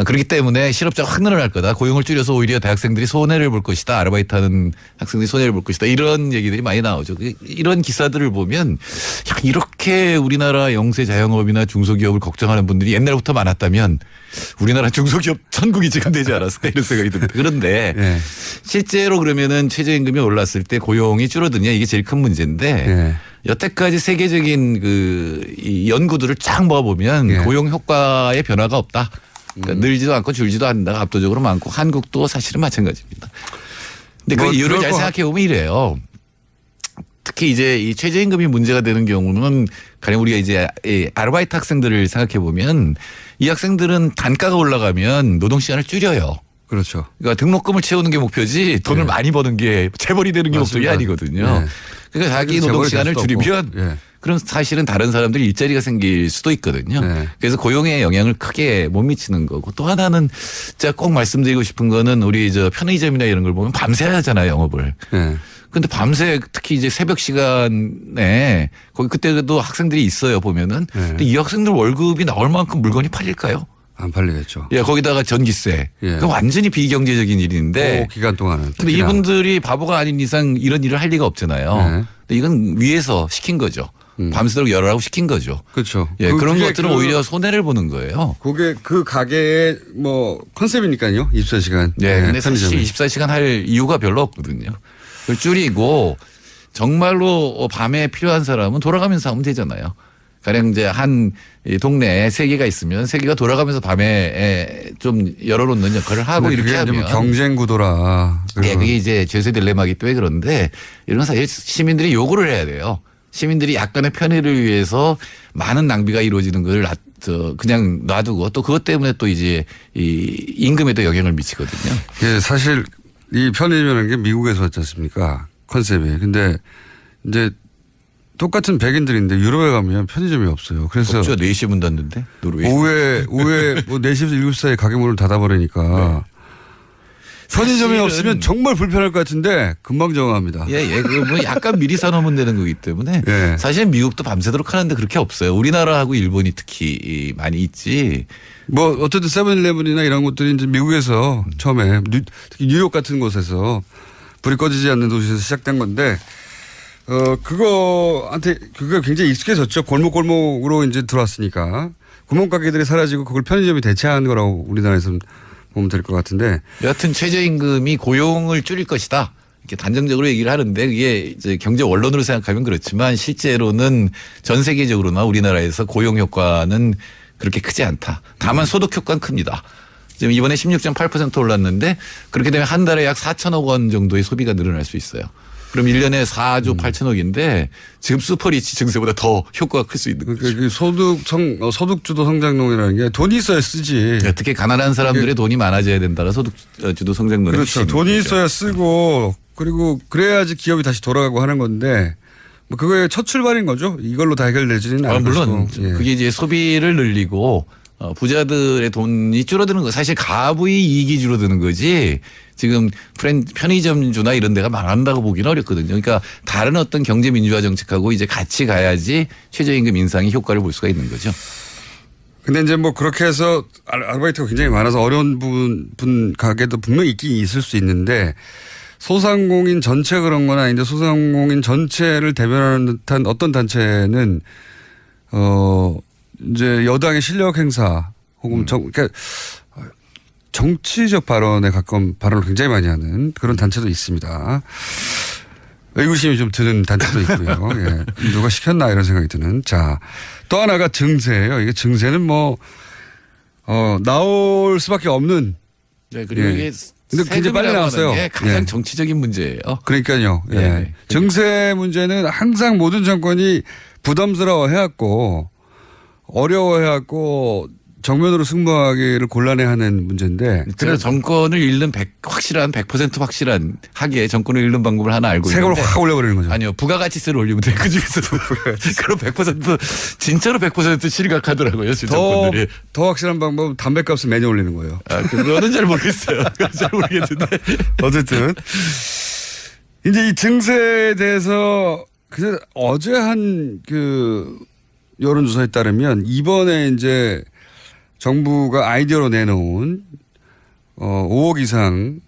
그렇기 때문에 실업자가 확 늘어날 거다. 고용을 줄여서 오히려 대학생들이 손해를 볼 것이다. 아르바이트하는 학생들이 손해를 볼 것이다. 이런 얘기들이 많이 나오죠. 이런 기사들을 보면 야, 이렇게 우리나라 영세 자영업이나 중소기업을 걱정하는 분들이 옛날부터 많았다면 우리나라 중소기업 천국이 지금 되지 않았을까 이런 생각이 듭니다. 그런데 실제로 그러면은 최저임금이 올랐을 때 고용이 줄어드냐 이게 제일 큰 문제인데 여태까지 세계적인 이 연구들을 쫙 모아보면 고용 효과의 변화가 없다. 그러니까 늘지도 않고 줄지도 않는다가 압도적으로 많고 한국도 사실은 마찬가지입니다. 근데 그 이유를 잘 생각해 보면 이래요. 특히 이제 이 최저임금이 문제가 되는 경우는 가령 우리가 이제 아르바이트 학생들을 생각해 보면 이 학생들은 단가가 올라가면 노동 시간을 줄여요. 그렇죠. 그러니까 등록금을 채우는 게 목표지 돈을 많이 버는 게 재벌이 되는 게 목적이 아니거든요. 그러니까 자기 노동 시간을 줄이면 그럼 사실은 다른 사람들이 일자리가 생길 수도 있거든요. 그래서 고용에 영향을 크게 못 미치는 거고 또 하나는 제가 꼭 말씀드리고 싶은 거는 우리 편의점이나 이런 걸 보면 밤새 하잖아요, 영업을. 근데 밤새 특히 이제 새벽 시간에 거기 그때도 학생들이 있어요, 보면은. 근데 이 학생들 월급이 나올 만큼 물건이 팔릴까요? 안 팔리겠죠. 예, 거기다가 전기세. 그 완전히 비경제적인 일인데. 그 기간 동안은. 근데 이분들이 바보가 아닌 이상 이런 일을 할 리가 없잖아요. 근데 이건 위에서 시킨 거죠. 밤새도록 열어라고 시킨 거죠. 그렇죠. 예, 그런 것들은 오히려 손해를 보는 거예요. 그게 그 가게의 컨셉이니까요. 24시간. 네. 근데 사실 24시간 할 이유가 별로 없거든요. 그걸 줄이고 정말로 밤에 필요한 사람은 돌아가면서 하면 되잖아요. 가령 이제 한 동네에 3개가 있으면 3개가 돌아가면서 밤에 좀 열어놓는 역할을 하고 이렇게 하면 경쟁 구도라. 네, 그게 이제 제세 딜레마이기 때문에 그런데 이런 건 사실 시민들이 요구를 해야 돼요. 시민들이 약간의 편의를 위해서 많은 낭비가 이루어지는 걸 그냥 놔두고 또 그것 때문에 또 이제 이 임금에도 영향을 미치거든요. 예, 사실 이 편의점이라는 게 미국에서 왔지 않습니까? 컨셉이. 근데 이제 똑같은 백인들인데 유럽에 가면 편의점이 없어요. 그래서 없죠. 4시에 문 닫는데 노르웨이. 오후에 뭐 4시에서 7시 사이에 가게 문을 닫아버리니까 편의점이 없으면 정말 불편할 것 같은데 금방 정합니다. 예. 뭐 약간 미리 사놓으면 되는 거기 때문에 사실 미국도 밤새도록 하는데 그렇게 없어요. 우리나라하고 일본이 특히 많이 있지. 뭐 어쨌든 세븐일레븐이나 이런 것들이 이제 미국에서 처음에 특히 뉴욕 같은 곳에서 불이 꺼지지 않는 도시에서 시작된 건데 그거 굉장히 익숙해졌죠. 골목골목으로 이제 들어왔으니까 구멍가게들이 사라지고 그걸 편의점이 대체하는 거라고 우리나라에서는 보면 될 것 같은데. 여하튼 최저임금이 고용을 줄일 것이다. 이렇게 단정적으로 얘기를 하는데 그게 이제 경제 원론으로 생각하면 그렇지만 실제로는 전 세계적으로나 우리나라에서 고용 효과는 그렇게 크지 않다. 다만 소득 효과는 큽니다. 지금 이번에 16.8% 올랐는데 그렇게 되면 한 달에 약 4천억 원 정도의 소비가 늘어날 수 있어요. 그럼 1년에 4조 8천억인데 지금 슈퍼리치 증세보다 더 효과가 클 수 있는 거죠. 그러니까 소득주도 성장론이라는 게 돈이 있어야 쓰지. 특히 가난한 사람들의 돈이 많아져야 된다라 소득주도 성장론이. 그렇죠. 돈이 있어야 쓰고 그리고 그래야지 기업이 다시 돌아가고 하는 건데 뭐 그거의 첫 출발인 거죠. 이걸로 다 해결되지는 않을 물론 그게 이제 소비를 늘리고 부자들의 돈이 줄어드는 거 사실 가부의 이익이 줄어드는 거지 지금 편의점주나 이런 데가 망한다고 보기는 어렵거든요. 그러니까 다른 어떤 경제 민주화 정책하고 이제 같이 가야지 최저임금 인상이 효과를 볼 수가 있는 거죠. 근데 이제 뭐 그렇게 해서 아르바이트가 굉장히 많아서 어려운 분 가게도 분명히 있긴 있을 수 있는데 소상공인 전체 그런 건 아닌데 소상공인 전체를 대변하는 듯한 어떤 단체는 이제 여당의 실력 행사 혹은 그러니까 정치적 발언에 가까운 발언을 굉장히 많이 하는 그런 단체도 있습니다. 의구심이 좀 드는 단체도 있고요. 예. 누가 시켰나 이런 생각이 드는. 자, 또 하나가 증세예요. 이게 증세는 뭐 나올 수밖에 없는. 네, 그리고 이게 근데 굉장히 빨리 나왔어요. 가장 정치적인 문제예요. 그러니까요. 예. 증세 문제는 항상 모든 정권이 부담스러워해왔고 어려워해왔고 정면으로 승부하기를 곤란해하는 문제인데. 제가 정권을 잃는 확실한 100% 확실한 하기에 정권을 잃는 방법을 하나 알고 세금을 있는데. 확 올려버리는 거죠. 아니요. 부가가치세를 올리면 돼. 그중에서도. 그럼 100% 진짜로 100% 실각하더라고요. 정권들이. 더 확실한 방법은 담배값을 매년 올리는 거예요. 아, 그거는 잘 모르겠어요. 잘 모르겠는데. 어쨌든 이제 이 증세에 대해서 어제 한 그 여론조사에 따르면 이번에 이제 정부가 아이디어로 내놓은 5억 이상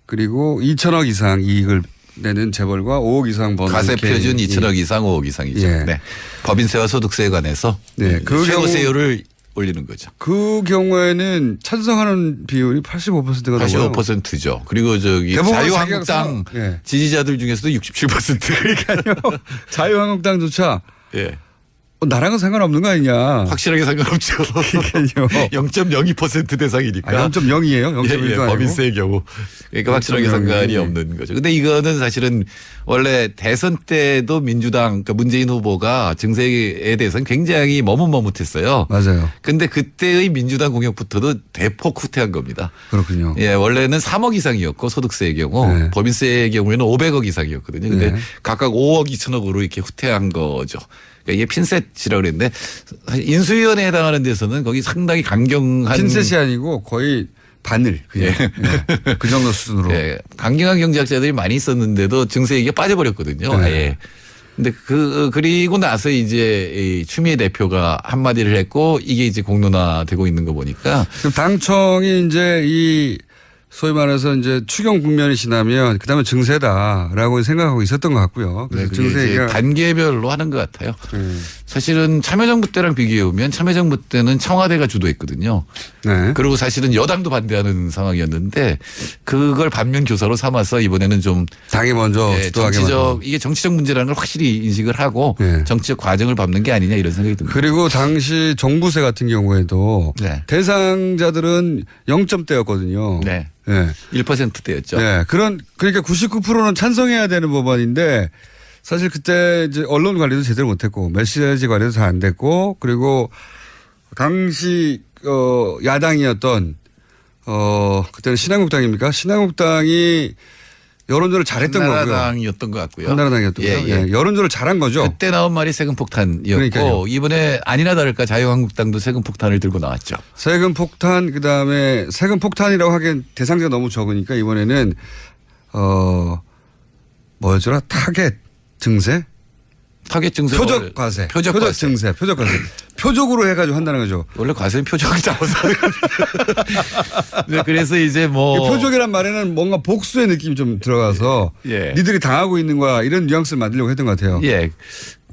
그리고 2천억 이상 이익을 내는 재벌과 5억 이상 버는 과세 표준 2천억 이상 5억 이상이죠. 예. 네. 법인세와 소득세에 관해서 그 세율을 올리는 거죠. 그 경우에는 찬성하는 비율이 85%가 나와요. 85%죠. 그리고 저기 자유한국당 지지자들 중에서도 67%. 그러니까요. 자유한국당조차 예. 나랑은 상관없는 거 아니냐. 확실하게 상관없죠. 그러니까요. 0.02% 대상이니까. 0.0이에요? 0.1도 아니고. 법인세의 경우. 그러니까 확실하게 상관이 없는 거죠. 근데 이거는 사실은 원래 대선 때도 민주당, 그러니까 문재인 후보가 증세에 대해서는 굉장히 머뭇머뭇했어요. 맞아요. 근데 그때의 민주당 공약부터도 대폭 후퇴한 겁니다. 그렇군요. 예, 원래는 3억 이상이었고 소득세의 경우 법인세의 경우에는 500억 이상이었거든요. 근데 각각 5억 2천억으로 이렇게 후퇴한 거죠. 이게 핀셋이라고 그랬는데 인수위원회에 해당하는 데서는 거기 상당히 강경한 핀셋이 아니고 거의 바늘 그냥 그 정도 수준으로 강경한 경제학자들이 많이 있었는데도 증세액이 빠져버렸거든요. 아예. 근데 그리고 나서 이제 이 추미애 대표가 한마디를 했고 이게 이제 공론화되고 있는 거 보니까 그럼 당청이 이제 이 소위 말해서 이제 추경 국면이 지나면 그다음에 증세다라고 생각하고 있었던 것 같고요. 그래서 증세가 단계별로 하는 것 같아요. 사실은 참여정부 때랑 비교해 보면 참여정부 때는 청와대가 주도했거든요. 그리고 사실은 여당도 반대하는 상황이었는데 그걸 반면 교사로 삼아서 이번에는 좀 당이 먼저 주도하게 이게 정치적 문제라는 걸 확실히 인식을 하고 정치적 과정을 밟는 게 아니냐 이런 생각이 듭니다. 그리고 당시 종부세 같은 경우에도 대상자들은 0점대였거든요. 네. 1%대였죠. 네. 그러니까 99%는 찬성해야 되는 법안인데 사실 그때 이제 언론 관리도 제대로 못했고 메시지 관리도 잘 안 됐고 그리고 당시 야당이었던 그때는 신한국당입니까? 신한국당이 여론조를 잘했던 거고요. 한나라당이었던 것 같고요. 한나라당이었던 거요. 여론조를 잘한 거죠. 그때 나온 말이 세금 폭탄이었고 그러니까요. 이번에 아니나 다를까 자유한국당도 세금 폭탄을 들고 나왔죠. 세금 폭탄 그다음에 세금 폭탄이라고 하기엔 대상자가 너무 적으니까 이번에는 뭐였더라? 타겟 증세? 타겟 증세. 표적 과세. 표적 증세. 표적 과세. 표적으로 해가지고 한다는 거죠. 원래 과세는 표적을 잡아서 하는 겁니다. 네, 그래서 이제 뭐. 표적이란 말에는 뭔가 복수의 느낌이 좀 들어가서 니들이 당하고 있는 거야 이런 뉘앙스를 만들려고 했던 것 같아요. 예.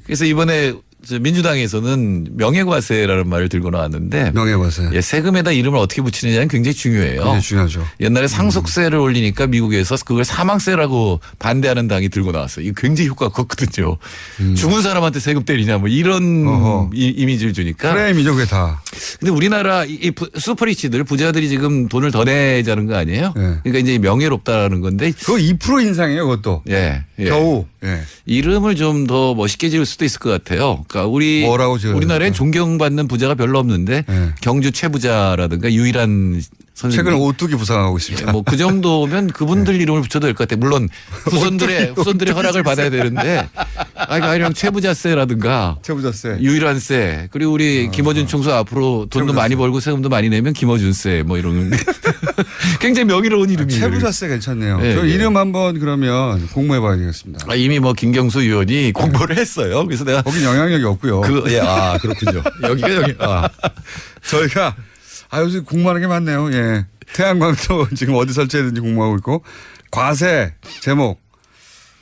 그래서 이번에 민주당에서는 명예과세라는 말을 들고 나왔는데 명예과세. 세금에다 이름을 어떻게 붙이느냐는 굉장히 중요해요. 굉장히 중요하죠. 옛날에 상속세를 올리니까 미국에서 그걸 사망세라고 반대하는 당이 들고 나왔어요. 이거 굉장히 효과가 컸거든요. 죽은 사람한테 세금 때리냐 뭐 이런 이미지를 주니까. 프레임이죠 그게 다. 근데 우리나라 이 슈퍼리치들 부자들이 지금 돈을 더 내자는 거 아니에요? 그러니까 이제 명예롭다라는 건데. 그거 2% 인상이에요 그것도. 겨우. 이름을 좀 더 멋있게 지을 수도 있을 것 같아요. 그러니까 우리나라에 존경받는 부자가 별로 없는데 경주 최부자라든가 유일한 선생님. 최근에 오뚜기 부상하고 있습니다. 뭐 그 정도면 그분들 이름을 붙여도 될 것 같아요. 물론 후손들의 허락을 받아야 되는데 아니면 최부자세라든가 최부자세. 유일한세 그리고 우리 김어준 총수 앞으로 돈도 많이 벌고 세금도 많이 내면 김어준세 뭐 이런 굉장히 명예로운 이름이에요. 최부자세 괜찮네요. 저 이름 한번 그러면 공모해 봐야 되겠습니다. 이미 뭐 김경수 의원이 공모를 했어요. 그래서 내가 거긴 영향력이 없고요. 그렇군요. 여기가 저희가 요새 공모하는 게 많네요. 태양광도 지금 어디 설치해든지 공모하고 있고 과세 제목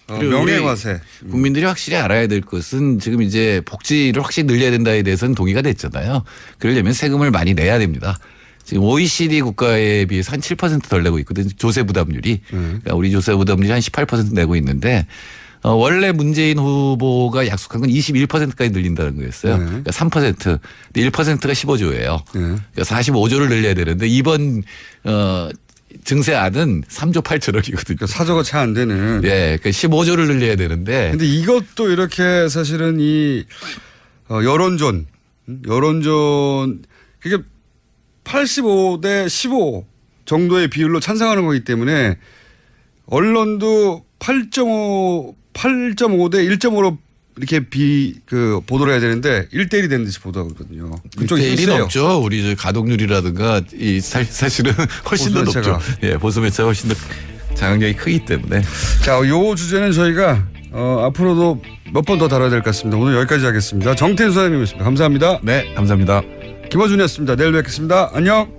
명예과세. 국민들이 확실히 알아야 될 것은 지금 이제 복지를 확실히 늘려야 된다에 대해서는 동의가 됐잖아요. 그러려면 세금을 많이 내야 됩니다. 지금 OECD 국가에 비해서 한 7% 덜 내고 있거든요. 조세 부담률이. 그러니까 우리 조세 부담률이 한 18% 내고 있는데 원래 문재인 후보가 약속한 건 21%까지 늘린다는 거였어요. 그러니까 3%. 근데 1%가 15조예요. 그러니까 45조를 늘려야 되는데 이번 증세안은 3조 8천억이거든요. 그러니까 4조가 채 안 되는. 그러니까 15조를 늘려야 되는데. 근데 이것도 이렇게 사실은 이 여론전 그러니까 85대 15 정도의 비율로 찬성하는 거기 때문에 언론도 8.5대 1.5로 이렇게 보도를 해야 되는데 1대1이 되는 듯이 보도하고 있거든요. 그쪽이 1대1이 세요. 없죠. 우리 저 가동률이라든가 사실은 훨씬 더 보수 매체가. 높죠. 예, 보수 매체가 훨씬 더 장악력이 크기 때문에. 자, 요 주제는 저희가 앞으로도 몇 번 더 다뤄야 될 것 같습니다. 오늘 여기까지 하겠습니다. 정태인 소장님이었습니다. 감사합니다. 네, 감사합니다. 김어준이었습니다. 내일 뵙겠습니다. 안녕.